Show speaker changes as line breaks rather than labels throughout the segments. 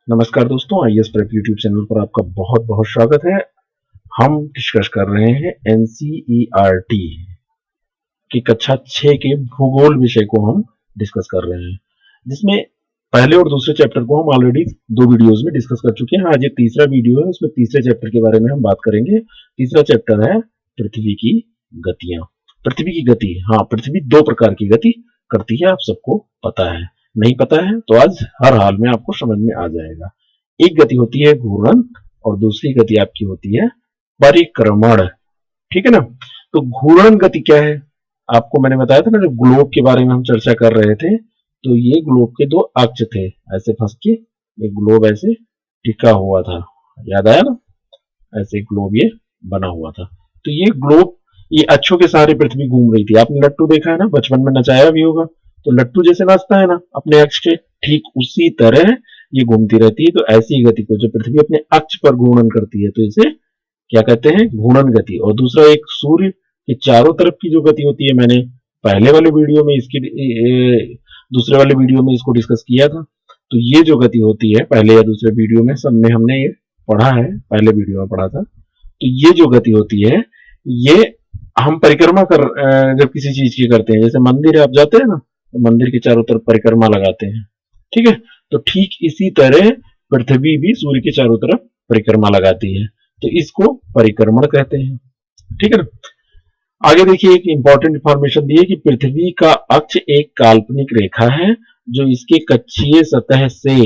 नमस्कार दोस्तों, IAS prep YouTube channel पर आपका बहुत बहुत स्वागत है। हम डिस्कस कर रहे हैं एनसीईआरटी की कक्षा 6 के भूगोल विषय को हम डिस्कस कर रहे हैं, जिसमें पहले और दूसरे चैप्टर को हम ऑलरेडी 2 वीडियोस में डिस्कस कर चुके हैं। आज ये तीसरा वीडियो है, उसमें तीसरे चैप्टर के बारे में हम बात करेंगे। तीसरा चैप्टर है पृथ्वी की गतियां। पृथ्वी की गति, हाँ, पृथ्वी 2 प्रकार की गति करती है, आप सबको पता है। नहीं पता है तो आज हर हाल में आपको समझ में आ जाएगा। एक गति होती है घूर्णन और दूसरी गति आपकी होती है परिक्रमण। ठीक है ना। तो घूर्णन गति क्या है, आपको मैंने बताया था ना, जब ग्लोब के बारे में हम चर्चा कर रहे थे, तो ये ग्लोब के 2 अक्ष थे, ऐसे फंस के ये ग्लोब ऐसे टिका हुआ था, याद आया ना, ऐसे ग्लोब ये बना हुआ था। तो ये ग्लोब, ये अक्षों के सहारे पृथ्वी घूम रही थी। आपने लट्टू देखा है ना, बचपन में नचाया भी होगा। तो लट्टू जैसे नाचता है ना अपने अक्ष के, ठीक उसी तरह ये घूमती रहती है। तो ऐसी गति को जो पृथ्वी अपने अक्ष पर घूर्णन करती है, तो इसे क्या कहते हैं, घूर्णन गति। और दूसरा एक सूर्य के चारों तरफ की जो गति होती है, मैंने पहले वाले वीडियो में इसकी दूसरे वाले वीडियो में इसको डिस्कस किया था। तो ये जो गति होती है, पहले या दूसरे वीडियो में, सब में हमने ये पढ़ा है, पहले वीडियो में पढ़ा था। तो ये जो गति होती है, ये हम परिक्रमा कर जब किसी चीज की करते हैं, जैसे मंदिर आप जाते हैं ना, तो मंदिर के चारों तरफ परिक्रमा लगाते हैं, ठीक है। तो ठीक इसी तरह पृथ्वी भी सूर्य के चारों तरफ परिक्रमा लगाती है, तो इसको परिक्रमण कहते हैं। ठीक है ना। आगे देखिए, एक इंपॉर्टेंट इंफॉर्मेशन दी है कि पृथ्वी का अक्ष एक काल्पनिक रेखा है जो इसके कक्षीय सतह से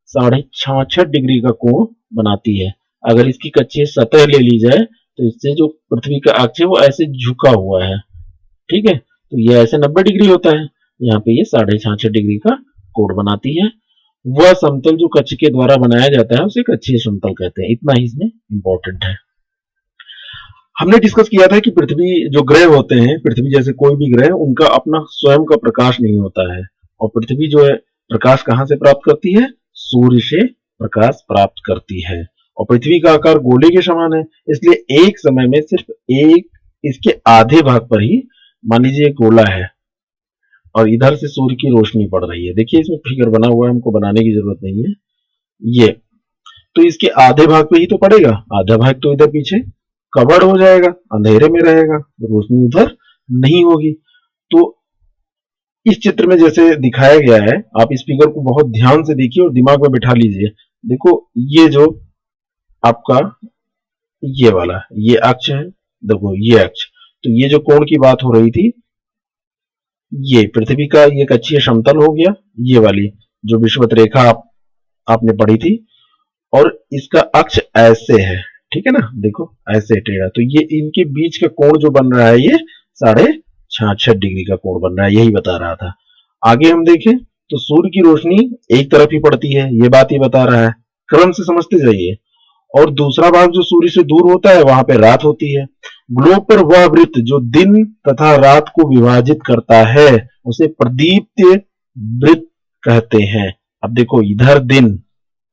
66.5 डिग्री का कोण बनाती है। अगर इसकी कक्षीय सतह ले ली जाए तो इससे जो पृथ्वी का अक्ष है वो ऐसे झुका हुआ है, ठीक है। तो ये ऐसे 90 डिग्री होता है, यहाँ पे ये 66.5 डिग्री का कोण बनाती है। वह समतल जो कक्ष के द्वारा बनाया जाता है उसे कक्षीय समतल कहते हैं। इतना ही इसमें इंपॉर्टेंट है। हमने डिस्कस किया था कि पृथ्वी, जो ग्रह होते हैं, पृथ्वी जैसे कोई भी ग्रह, उनका अपना स्वयं का प्रकाश नहीं होता है। और पृथ्वी जो है प्रकाश कहां से प्राप्त करती है, सूर्य से प्रकाश प्राप्त करती है। और पृथ्वी का आकार गोले के समान है, इसलिए एक समय में सिर्फ एक इसके आधे भाग पर ही, मान लीजिए गोला है और इधर से सूर्य की रोशनी पड़ रही है। देखिए इसमें फिगर बना हुआ है, हमको बनाने की जरूरत नहीं है। ये तो इसके आधे भाग पे ही तो पड़ेगा, आधा भाग तो इधर पीछे कवर्ड हो जाएगा, अंधेरे में रहेगा, रोशनी उधर नहीं होगी। तो इस चित्र में जैसे दिखाया गया है, आप इस फिगर को बहुत ध्यान से देखिए और दिमाग में बिठा लीजिए। देखो ये जो आपका ये वाला ये अक्ष है, देखो ये अक्ष, तो ये जो कोण की बात हो रही थी, ये पृथ्वी का ये कक्षीय समतल हो गया, ये वाली जो विषुवत रेखा आपने पढ़ी थी, और इसका अक्ष ऐसे है, ठीक है ना, देखो ऐसे टेढ़ा। तो ये इनके बीच का कोण जो बन रहा है, ये 66.5 डिग्री का कोण बन रहा है, यही बता रहा था। आगे हम देखें तो सूर्य की रोशनी एक तरफ ही पड़ती है, ये बात ही बता रहा है, क्रम से समझते जाइए। और दूसरा भाग जो सूर्य से दूर होता है, वहां पे रात होती है। ग्लोब पर वह वृत्त जो दिन तथा रात को विभाजित करता है उसे प्रदीप्त वृत्त कहते हैं। अब देखो इधर दिन,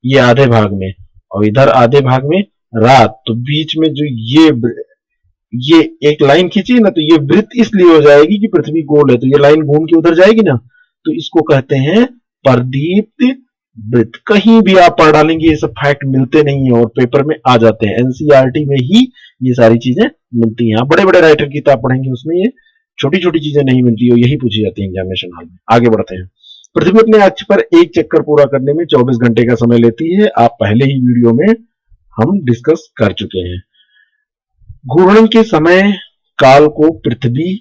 ये आधे भाग में, और इधर आधे भाग में रात, तो बीच में जो ये एक लाइन खींची ना, तो ये वृत्त इसलिए हो जाएगी कि पृथ्वी गोल है, तो ये लाइन घूम के उधर जाएगी ना, तो इसको कहते हैं प्रदीप्त वृत्त। कहीं भी आप पढ़ डालेंगे, ये सब फैक्ट मिलते नहीं है और पेपर में आ जाते हैं। एनसीईआरटी में ही ये सारी चीजें मिलती हैं। बड़े बड़े राइटर की किताब पढ़ेंगे, उसमें ये छोटी छोटी चीजें नहीं मिलती और यही पूछी जाती है एग्जामिनेशन हॉल में। आगे बढ़ते हैं। पृथ्वी अपने अक्ष पर एक चक्कर पूरा करने में 24 घंटे का समय लेती है। आप पहले ही वीडियो में हम डिस्कस कर चुके हैं। घूर्णन के समय काल को पृथ्वी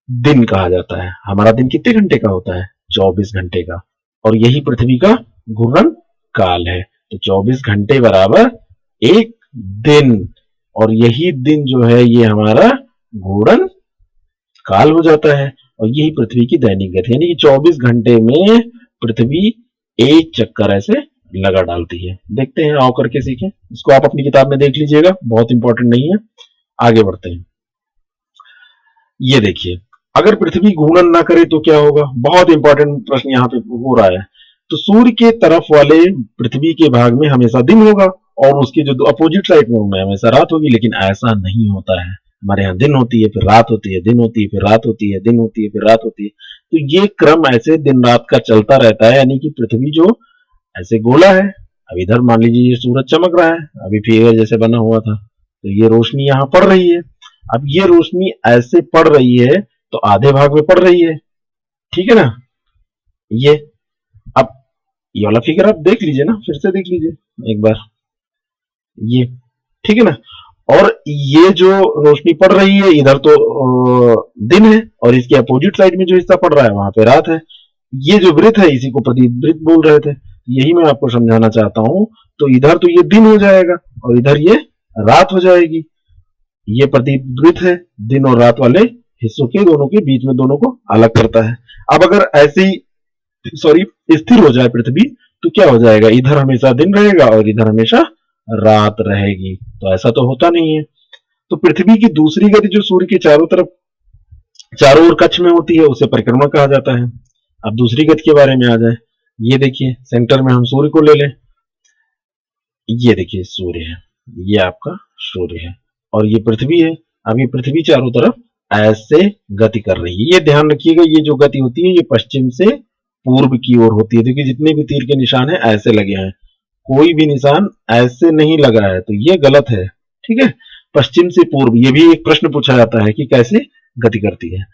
दिन कहा जाता है। हमारा दिन कितने घंटे का होता है, 24 घंटे का, और यही पृथ्वी का घूर्णन काल है। तो 24 घंटे बराबर एक दिन, और यही दिन जो है ये हमारा घूर्णन काल हो जाता है। और यही पृथ्वी की दैनिक गति, यानी कि 24 घंटे में पृथ्वी एक चक्कर ऐसे लगा डालती है। देखते हैं, आओ करके सीखें। इसको आप अपनी किताब में देख लीजिएगा, बहुत इंपॉर्टेंट नहीं है। आगे बढ़ते हैं। ये देखिए, अगर पृथ्वी घूर्णन ना करे तो क्या होगा, बहुत इंपॉर्टेंट प्रश्न यहाँ पे हो रहा है। तो सूर्य के तरफ वाले पृथ्वी के भाग में हमेशा दिन होगा और उसके जो अपोजिट साइड में उनमें हमेशा रात होगी, लेकिन ऐसा नहीं होता है। हमारे यहाँ दिन होती है, फिर रात होती है, दिन होती है, फिर रात होती है, दिन होती है, फिर रात होती है। तो ये क्रम ऐसे दिन रात का चलता रहता है, यानी कि पृथ्वी जो ऐसे गोला है, अब इधर मान लीजिए ये सूरज चमक रहा है, अभी फिगर जैसे बना हुआ था, तो ये रोशनी यहाँ पड़ रही है। अब ये रोशनी ऐसे पड़ रही है तो आधे भाग में पड़ रही है, ठीक है ना। ये अब ये वाला फिगर आप देख लीजिए ना, फिर से देख लीजिए एक बार, ये ठीक है ना। और ये जो रोशनी पड़ रही है इधर तो दिन है, और इसके अपोजिट साइड में जो हिस्सा पड़ रहा है वहां पे रात है। ये जो वृत्त है इसी को प्रदीप वृत्त बोल रहे थे, यही मैं आपको समझाना चाहता हूं। तो इधर तो ये दिन हो जाएगा और इधर ये रात हो जाएगी। ये प्रदीप वृत्त है, दिन और रात वाले हिस्सों के दोनों के बीच में, दोनों को अलग करता है। अब अगर ऐसे ही सॉरी स्थिर हो जाए पृथ्वी तो क्या हो जाएगा, इधर हमेशा दिन रहेगा और इधर हमेशा रात रहेगी। तो ऐसा तो होता नहीं है। तो पृथ्वी की दूसरी गति जो सूर्य के चारों तरफ, चारों ओर कक्ष में होती है, उसे परिक्रमा कहा जाता है। अब दूसरी गति के बारे में आ जाए, ये देखिए सेंटर में हम सूर्य को ले लें, ये देखिए सूर्य है, ये आपका सूर्य है और ये पृथ्वी है। अब ये पृथ्वी चारों तरफ ऐसे गति कर रही है। ये ध्यान रखिएगा, ये जो गति होती है ये पश्चिम से पूर्व की ओर होती है। देखिए जितने भी तीर के निशान है ऐसे लगे हैं, कोई भी निशान ऐसे नहीं लगा है, तो ये गलत है, ठीक है। पश्चिम से पूर्व, ये भी एक प्रश्न पूछा जाता है कि कैसे गति करती है।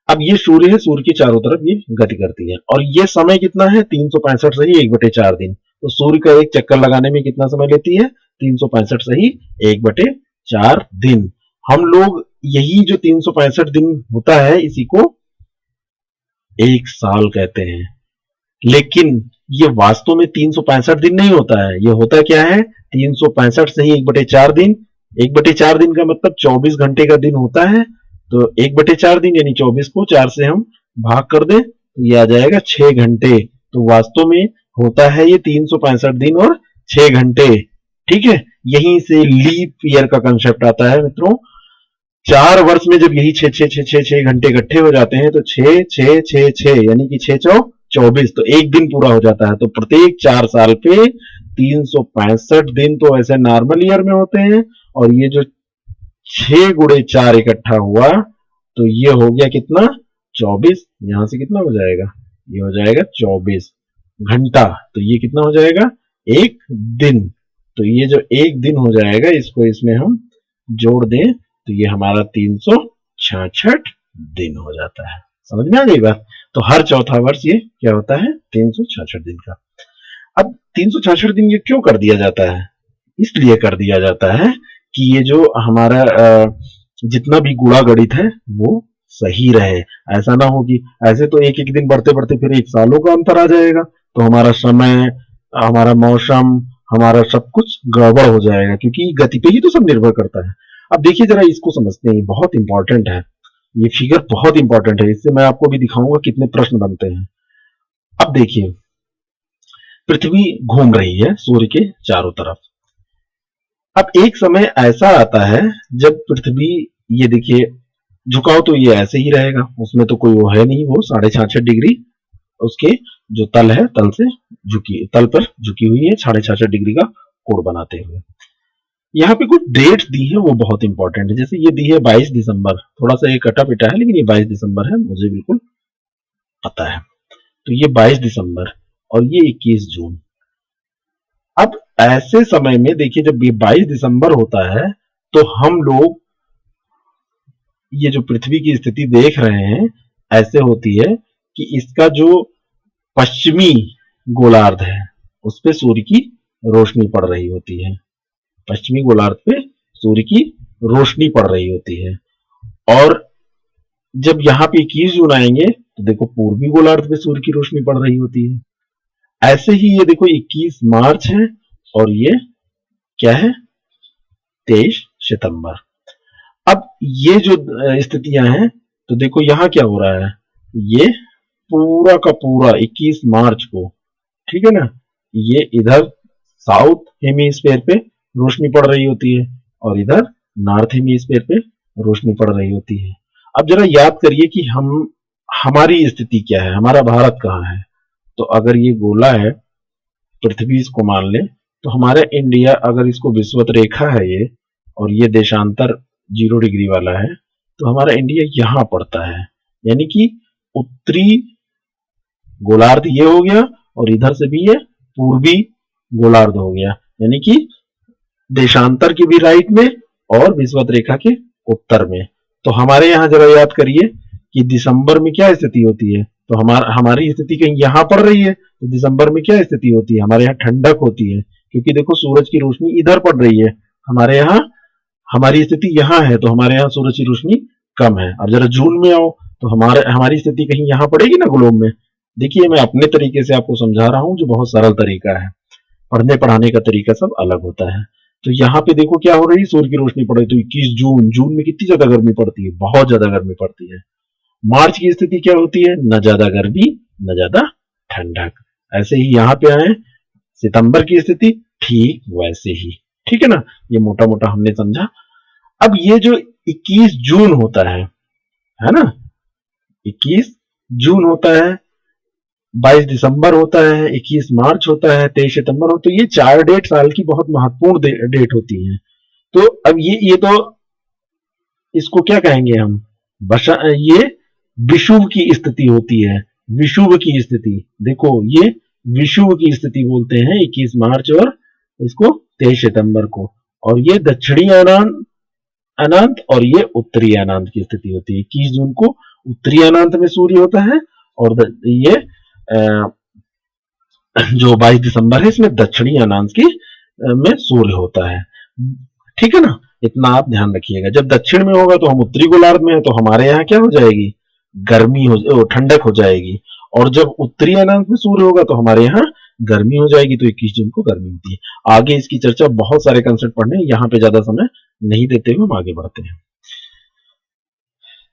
अब ये सूर्य है, सूर्य के चारों तरफ ये गति करती है और ये समय कितना है 365 सही 1/4 दिन। तो सूर्य का एक चक्कर लगाने में कितना समय लेती है 365 सही 1/4 दिन। हम लोग यही जो 365 दिन होता है इसी को एक साल कहते हैं, लेकिन ये वास्तव में 365 दिन नहीं होता है। ये होता क्या है 365 सही 1/4 दिन। 1/4 दिन का मतलब 24 घंटे का दिन होता है। तो 1/4 दिन यानी 24 को 4 से हम भाग कर दें तो ये आ जाएगा 6 घंटे। तो वास्तव में होता है ये 365 दिन और 6 घंटे, ठीक है। यहीं से लीप ईयर का कंसेप्ट आता है मित्रों। 4 वर्ष में जब यही 6 घंटे इकट्ठे हो जाते हैं तो 6 यानी कि 6 चौ 24, तो एक दिन पूरा हो जाता है। तो प्रत्येक 4 साल पे 365 दिन तो ऐसे नॉर्मल ईयर में होते हैं, और ये जो 6 × 4 इकट्ठा हुआ तो ये हो गया कितना 24। यहां से कितना हो जाएगा, ये हो जाएगा 24 घंटा। तो ये कितना हो जाएगा एक दिन। तो ये जो एक दिन हो जाएगा इसको इसमें हम जोड़ दें तो ये हमारा 366 दिन हो जाता है। समझ में आ गई बात। तो हर चौथा वर्ष ये क्या होता है 366 दिन का। अब 366 दिन ये क्यों कर दिया जाता है, इसलिए कर दिया जाता है कि ये जो हमारा जितना भी गुणा गणित है वो सही रहे। ऐसा ना हो कि ऐसे तो एक एक दिन बढ़ते बढ़ते फिर एक सालों का अंतर आ जाएगा, तो हमारा समय, हमारा मौसम, हमारा सब कुछ गड़बड़ हो जाएगा, क्योंकि गति पे ही तो सब निर्भर करता है। अब देखिए जरा इसको समझते हैं, बहुत इंपॉर्टेंट है ये फिगर, बहुत इंपॉर्टेंट है। इससे मैं आपको भी दिखाऊंगा कितने प्रश्न बनते हैं। अब देखिए पृथ्वी घूम रही है सूर्य के चारों तरफ। अब एक समय ऐसा आता है जब पृथ्वी, ये देखिए झुकाव तो ये ऐसे ही रहेगा, उसमें तो कोई वो है नहीं, वो 66.5 डिग्री उसके जो तल है तल से झुकी, तल पर झुकी हुई है 66.5 डिग्री का कोण बनाते हुए। यहाँ पे कुछ डेट्स दी है वो बहुत इंपॉर्टेंट है। जैसे ये दी है 22 दिसंबर, थोड़ा सा ये कटा पिटा है लेकिन ये 22 दिसंबर है, मुझे बिल्कुल पता है। तो ये 22 दिसंबर और ये 21 जून। अब ऐसे समय में देखिए जब ये 22 दिसंबर होता है तो हम लोग ये जो पृथ्वी की स्थिति देख रहे हैं ऐसे होती है कि इसका जो पश्चिमी गोलार्ध है उस पे सूर्य की रोशनी पड़ रही होती है। पश्चिमी गोलार्ध पे सूर्य की रोशनी पड़ रही होती है। और जब यहाँ पे 21 जून आएंगे तो देखो पूर्वी गोलार्ध पे सूर्य की रोशनी पड़ रही होती है। ऐसे ही ये देखो 21 मार्च है और ये क्या है 23 सितंबर। अब ये जो स्थितियां हैं तो देखो यहाँ क्या हो रहा है, ये पूरा का पूरा 21 मार्च को, ठीक है ना, ये इधर साउथ हेमीस्फीयर पे रोशनी पड़ रही होती है और इधर नॉर्थ हेमीस्फीयर पे रोशनी पड़ रही होती है। अब जरा याद करिए कि हमारी स्थिति क्या है, हमारा भारत कहाँ है। तो अगर ये गोला है, पृथ्वी इसको मान ले, तो हमारा इंडिया अगर इसको विषुवत रेखा है ये, और ये देशांतर 0 डिग्री वाला है, तो हमारा इंडिया यहां पड़ता है। यानी कि उत्तरी गोलार्ध ये हो गया और इधर से भी ये पूर्वी गोलार्ध हो गया, यानी कि देशांतर की भी राइट में और विषुवत रेखा के उत्तर में। तो हमारे यहाँ जरा याद करिए कि दिसंबर में क्या स्थिति होती है, तो हमारी स्थिति कहीं यहाँ पड़ रही है, तो दिसंबर में क्या स्थिति होती है, हमारे यहाँ ठंडक होती है, क्योंकि देखो सूरज की रोशनी इधर पड़ रही है, हमारे यहाँ हमारी स्थिति यहाँ है, तो हमारे यहाँ सूरज की रोशनी कम है। अब जरा जून में आओ तो हमारी स्थिति कहीं यहाँ पड़ेगी ना ग्लोब में। देखिए मैं अपने तरीके से आपको समझा रहा हूँ, जो बहुत सरल तरीका है, पढ़ने पढ़ाने का तरीका सब अलग होता है। तो यहाँ पे देखो क्या हो रही है, सूर्य की रोशनी पड़ रही है, तो 21 जून, जून में कितनी ज्यादा गर्मी पड़ती है, बहुत ज्यादा गर्मी पड़ती है। मार्च की स्थिति क्या होती है, न ज्यादा गर्मी न ज्यादा ठंडक। ऐसे ही यहाँ पे आए सितंबर की स्थिति ठीक वैसे ही, ठीक है ना, ये मोटा मोटा हमने समझा। अब ये जो 21 जून होता है ना, 21 जून होता है, 22 दिसंबर होता है, 21 मार्च होता है, 23 सितंबर होता है, तो ये 4 डेट साल की बहुत महत्वपूर्ण डेट होती हैं। तो अब ये तो इसको क्या कहेंगे हम, ये विषुव की स्थिति होती है, विषुव की स्थिति। देखो ये विषुव की स्थिति बोलते हैं 21 मार्च और इसको 23 सितंबर को। और ये दक्षिणी अनंत और ये उत्तरी अनंत की स्थिति होती है। 21 जून को उत्तरी अनंत में सूर्य होता है और ये जो 22 दिसंबर है इसमें दक्षिणी अनंत की में सूर्य होता है, ठीक है ना। इतना आप ध्यान रखिएगा। जब दक्षिण में होगा तो हम उत्तरी गोलार्ध में है, तो हमारे यहाँ क्या हो जाएगी, गर्मी हो, ठंडक हो जाएगी। और जब उत्तरी अनंत में सूर्य होगा तो हमारे यहाँ गर्मी हो जाएगी। तो 21 जून को गर्मी होती है। आगे इसकी चर्चा, बहुत सारे कंसेप्ट पढ़ने, यहाँ पे ज्यादा समय नहीं देते हुए हम आगे बढ़ते हैं।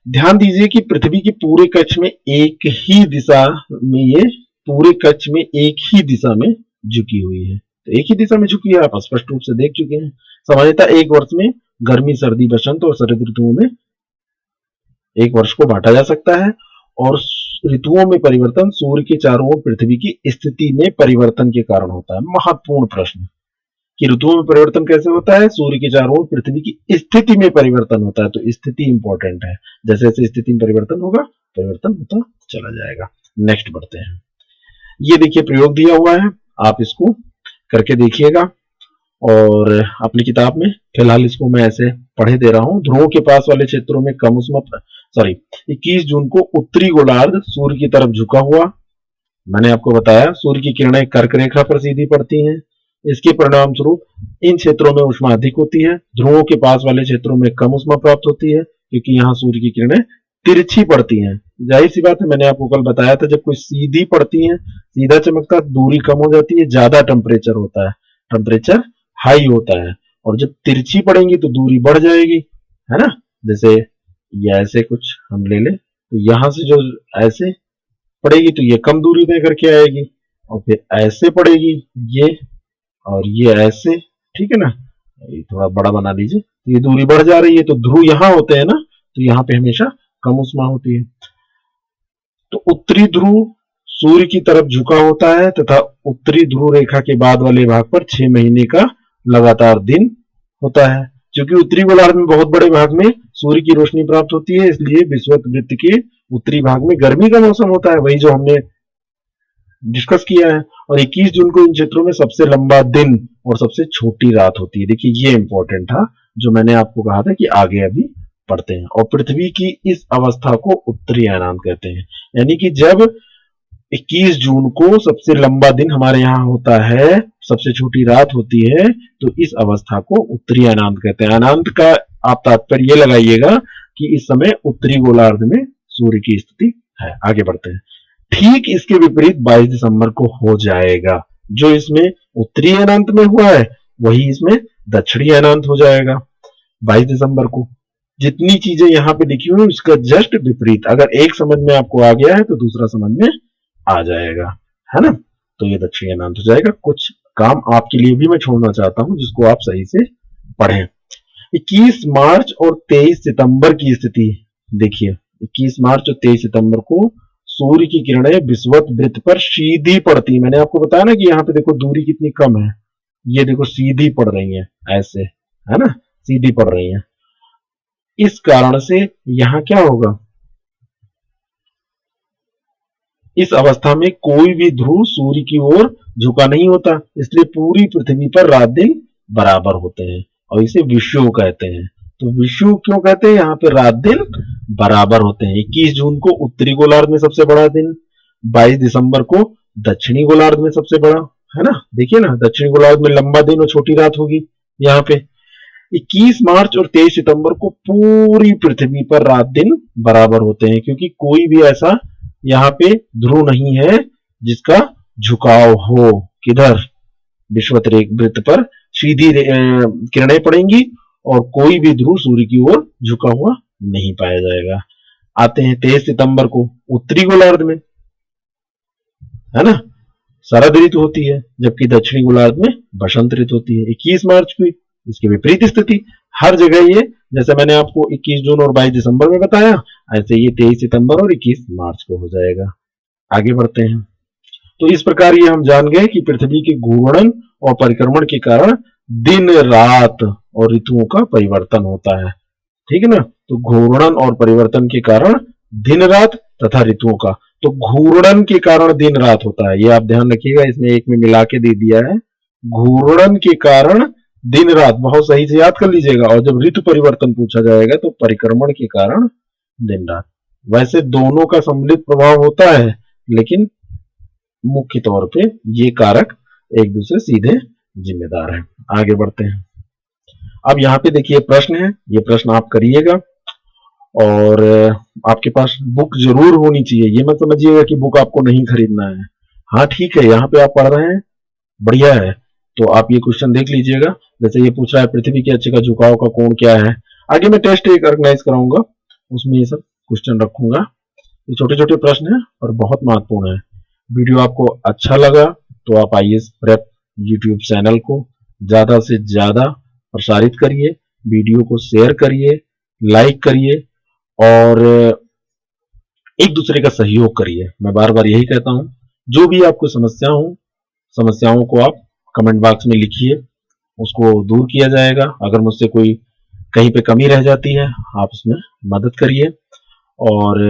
ध्यान दीजिए कि पृथ्वी के पूरे कक्ष में एक ही दिशा में, ये पूरे कक्ष में एक ही दिशा में झुकी हुई है। तो एक ही दिशा में झुकी है, आप स्पष्ट रूप से देख चुके हैं। सामान्यतः एक वर्ष में गर्मी, सर्दी, बसंत और शरद ऋतुओं में एक वर्ष को बांटा जा सकता है। और ऋतुओं में परिवर्तन सूर्य के चारों ओर पृथ्वी की स्थिति में परिवर्तन के कारण होता है। महत्वपूर्ण प्रश्न कि ऋतुओं में परिवर्तन कैसे होता है, सूर्य के चारों ओर पृथ्वी की स्थिति में परिवर्तन होता है। तो स्थिति इंपॉर्टेंट है, जैसे जैसे स्थिति में परिवर्तन होगा परिवर्तन होता चला जाएगा। नेक्स्ट बढ़ते हैं। ये देखिए प्रयोग दिया हुआ है, आप इसको करके देखिएगा। और अपनी किताब में फिलहाल इसको मैं ऐसे पढ़े दे रहा हूं। ध्रुवों के पास वाले क्षेत्रों में कम उष्मा, 21 जून को उत्तरी गोलार्ध सूर्य की तरफ झुका हुआ। मैंने आपको बताया सूर्य की किरणें कर्क रेखा पर सीधी पड़ती हैं। इसके परिणाम स्वरूप इन क्षेत्रों में उष्मा अधिक होती है। ध्रुवों के पास वाले क्षेत्रों में कम उष्मा प्राप्त होती है, क्योंकि यहाँ सूर्य की किरणें तिरछी पड़ती हैं। जाहिर सी बात है, मैंने आपको कल बताया था, जब कोई सीधी पड़ती है, सीधा चमकता, दूरी कम हो जाती है, ज्यादा टेम्परेचर होता है, टेम्परेचर हाई होता है। और जब तिरछी पड़ेंगी तो दूरी बढ़ जाएगी, है ना। जैसे ये ऐसे कुछ हम ले ले, तो यहां से जो ऐसे पड़ेगी तो ये कम दूरी तय करके आएगी, और फिर ऐसे पड़ेगी ये, और ये ऐसे, ठीक है ना। ये थोड़ा बड़ा बना लीजिए, तो ये दूरी बढ़ जा रही है। तो ध्रुव यहाँ होते हैं ना, तो यहाँ पे हमेशा कम उष्मा होती है। तो उत्तरी ध्रुव सूर्य की तरफ झुका होता है तथा उत्तरी ध्रुव रेखा के बाद वाले भाग पर 6 महीने का लगातार दिन होता है। क्योंकि उत्तरी गोलार्ध में बहुत बड़े भाग में सूर्य की रोशनी प्राप्त होती है, इसलिए विषुवत वृत्त के उत्तरी भाग में गर्मी का मौसम होता है, वही जो हमने डिस्कस किया है। और 21 जून को इन क्षेत्रों में सबसे लंबा दिन और सबसे छोटी रात होती है। देखिए ये इंपॉर्टेंट था, जो मैंने आपको कहा था कि आगे अभी पढ़ते हैं। और पृथ्वी की इस अवस्था को उत्तरी अयनांत कहते हैं। यानी कि जब 21 जून को सबसे लंबा दिन हमारे यहाँ होता है, सबसे छोटी रात होती है, तो इस अवस्था को उत्तरी अयनांत कहते हैं। अयनांत का आप तात्पर्य ये लगाइएगा कि इस समय उत्तरी गोलार्ध में सूर्य की स्थिति है। आगे बढ़ते हैं। ठीक इसके विपरीत 22 दिसंबर को हो जाएगा। जो इसमें उत्तरी अनंत में हुआ है वही इसमें दक्षिणी अनंत हो जाएगा 22 दिसंबर को। जितनी चीजें यहाँ पे लिखी हुई उसका जस्ट विपरीत, अगर एक समझ में आपको आ गया है तो दूसरा समझ में आ जाएगा, है ना। तो ये दक्षिणी अनंत हो जाएगा। कुछ काम आपके लिए भी मैं छोड़ना चाहता हूं जिसको आप सही से पढ़ें। 21 मार्च और 23 सितंबर की स्थिति देखिए। 21 मार्च और 23 सितंबर को सूर्य की किरणें विषुवत वृत्त पर सीधी पड़ती। मैंने आपको बताया ना कि यहाँ पे देखो दूरी कितनी कम है, ये देखो सीधी पड़ रही है, ऐसे, है ना, सीधी पड़ रही है। इस कारण से यहां क्या होगा, इस अवस्था में कोई भी ध्रुव सूर्य की ओर झुका नहीं होता, इसलिए पूरी पृथ्वी पर रात दिन बराबर होते हैं और इसे विषुव कहते हैं। तो विषुव क्यों कहते हैं? यहाँ पे रात दिन बराबर होते हैं। 21 जून को उत्तरी गोलार्ध में सबसे बड़ा दिन, 22 दिसंबर को दक्षिणी गोलार्ध में सबसे बड़ा, है ना। देखिए ना, दक्षिणी गोलार्ध में लंबा दिन और छोटी रात होगी। यहाँ पे 21 मार्च और 23 सितंबर को पूरी पृथ्वी पर रात दिन बराबर होते हैं, क्योंकि कोई भी ऐसा यहाँ पे ध्रुव नहीं है जिसका झुकाव हो। किधर? विषुवत वृत्त पर सीधी किरणें पड़ेंगी और कोई भी ध्रुव सूर्य की ओर झुका हुआ नहीं पाया जाएगा। आते हैं 23 सितंबर को उत्तरी गोलार्ध में, है ना, शरद ऋतु होती है, जबकि दक्षिणी गोलार्ध में बसंत ऋतु होती है। 21 मार्च को इसकी विपरीत स्थिति। हर जगह ये, जैसे मैंने आपको 21 जून और 22 दिसंबर में बताया, ऐसे ये 23 सितंबर और 21 मार्च को हो जाएगा। आगे बढ़ते हैं। तो इस प्रकार ये हम जान गए कि पृथ्वी के घूर्णन और परिक्रमण के कारण दिन रात और ऋतुओं का परिवर्तन होता है। ठीक है ना। तो घूर्णन और परिवर्तन के कारण दिन रात तथा ऋतुओं का, तो घूर्णन के कारण दिन रात होता है, ये आप ध्यान रखिएगा, इसमें एक में मिला के दे दिया है। घूर्णन के कारण दिन रात, बहुत सही से याद कर लीजिएगा। और जब ऋतु परिवर्तन पूछा जाएगा तो परिक्रमण के कारण दिन रात। वैसे दोनों का सम्मिलित प्रभाव होता है, लेकिन मुख्य तौर पे ये कारक एक दूसरे सीधे जिम्मेदार है। आगे बढ़ते हैं। अब यहाँ पे देखिए प्रश्न है, ये प्रश्न आप करिएगा और आपके पास बुक जरूर होनी चाहिए। ये मत समझिएगा कि बुक आपको नहीं खरीदना है। हाँ ठीक है, यहाँ पे आप पढ़ रहे हैं, बढ़िया है, तो आप ये क्वेश्चन देख लीजिएगा। जैसे ये पूछ रहा है पृथ्वी के अक्ष का झुकाव का कोण क्या है। आगे मैं टेस्ट एक ऑर्गेनाइज कराऊंगा, उसमें ये सब क्वेश्चन रखूंगा। ये छोटे छोटे प्रश्न है और बहुत महत्वपूर्ण है। वीडियो आपको अच्छा लगा तो आप IAS प्रेप यूट्यूब चैनल को ज्यादा से ज्यादा प्रसारित करिए, वीडियो को शेयर करिए, लाइक करिए और एक दूसरे का सहयोग करिए। मैं बार बार यही कहता हूं, जो भी आपको समस्या हो, समस्याओं को आप कमेंट बॉक्स में लिखिए, उसको दूर किया जाएगा। अगर मुझसे कोई कहीं पे कमी रह जाती है, आप उसमें मदद करिए। और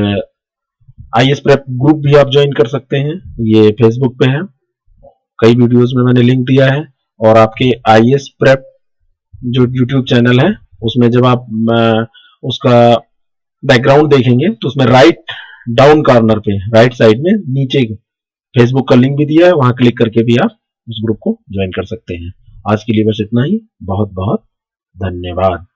IAS प्रेप ग्रुप भी आप ज्वाइन कर सकते हैं, ये फेसबुक पे है, कई वीडियोस में मैंने लिंक दिया है। और आपके IAS प्रेप जो यूट्यूब चैनल है, उसमें जब आप उसका बैकग्राउंड देखेंगे तो उसमें राइट डाउन कॉर्नर पे राइट साइड में नीचे फेसबुक का लिंक भी दिया है, वहां क्लिक करके भी आप उस ग्रुप को ज्वाइन कर सकते हैं। आज के लिए बस इतना ही। बहुत बहुत धन्यवाद।